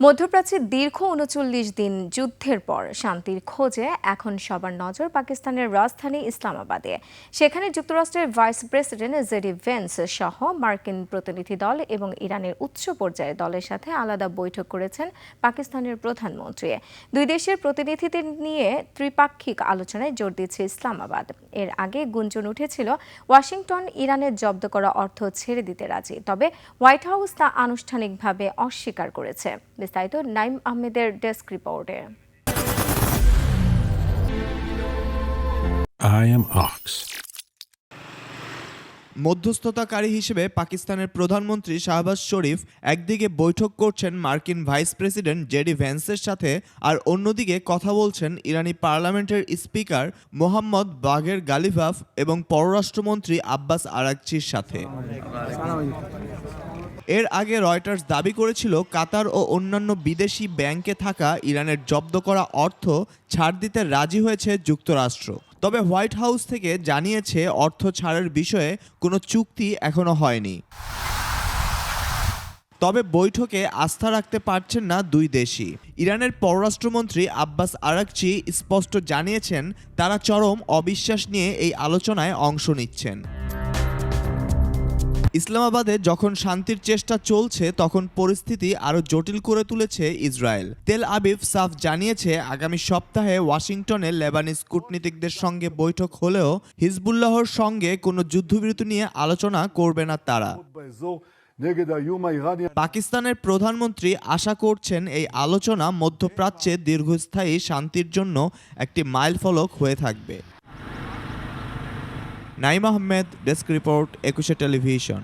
মধ্যপ্রাচ্যে দীর্ঘ ৩৯ দিন যুদ্ধের পর শান্তির খোঁজে এখন সবার নজর পাকিস্তানের রাজধানী ইসলামাবাদে। সেখানে যুক্তরাষ্ট্রের ভাইস প্রেসিডেন্ট জেডি ভেন্স সহ মার্কিন প্রতিনিধি দল এবং ইরানের উচ্চ পর্যায়ের দলের সাথে আলাদা বৈঠক করেছেন পাকিস্তানের প্রধানমন্ত্রী। দুই দেশের প্রতিনিধিদের নিয়ে ত্রিপাক্ষিক আলোচনায় জোর দিচ্ছে ইসলামাবাদ। এর আগে গুঞ্জন উঠেছিল ওয়াশিংটন ইরানের জব্দ করা অর্থ ছেড়ে দিতে রাজি, তবে হোয়াইট হাউস তা আনুষ্ঠানিকভাবে অস্বীকার করেছে। বিস্তারিত নাইম আহমেদের ডেস্ক রিপোর্টে। মধ্যস্থতাকারী হিসেবে পাকিস্তানের প্রধানমন্ত্রী শাহবাজ শরীফ একদিকে বৈঠক করছেন মার্কিন ভাইস প্রেসিডেন্ট জেডি ভ্যান্সের সাথে, আর অন্যদিকে কথা বলছেন ইরানি পার্লামেন্টের স্পিকার মোহাম্মদ বাঘের গালিভাফ এবং পররাষ্ট্রমন্ত্রী আব্বাস আরাগচির সাথে। এর আগে রয়টার্স দাবি করেছিল কাতার ও অন্যান্য বিদেশি ব্যাংকে থাকা ইরানের জব্দ করা অর্থ ছাড় দিতে রাজি হয়েছে যুক্তরাষ্ট্র। তবে হোয়াইট হাউস থেকে জানিয়েছে অর্থ ছাড়ের বিষয়ে কোনো চুক্তি এখনো হয়নি। তবে বৈঠকে আস্থা রাখতে পারছেন না দুই দেশই। ইরানের পররাষ্ট্রমন্ত্রী আব্বাস আরাগচি স্পষ্ট জানিয়েছেন তারা চরম অবিশ্বাস নিয়ে এই আলোচনায় অংশ নিচ্ছেন। ইসলামাবাদে যখন শান্তির চেষ্টা চলছে তখন পরিস্থিতি আরও জটিল করে তুলেছে ইসরায়েল। তেল আবিব সাফ জানিয়েছে আগামী সপ্তাহে ওয়াশিংটনে লেবানিজ কূটনীতিকদের সঙ্গে বৈঠক হলেও হিজবুল্লাহর সঙ্গে কোনো যুদ্ধবিরতি নিয়ে আলোচনা করবে না তারা। পাকিস্তানের প্রধানমন্ত্রী আশা করছেন এই আলোচনা মধ্যপ্রাচ্যে দীর্ঘস্থায়ী শান্তির জন্য একটি মাইলফলক হয়ে থাকবে। Naim Ahmed, desk report, ২১ television.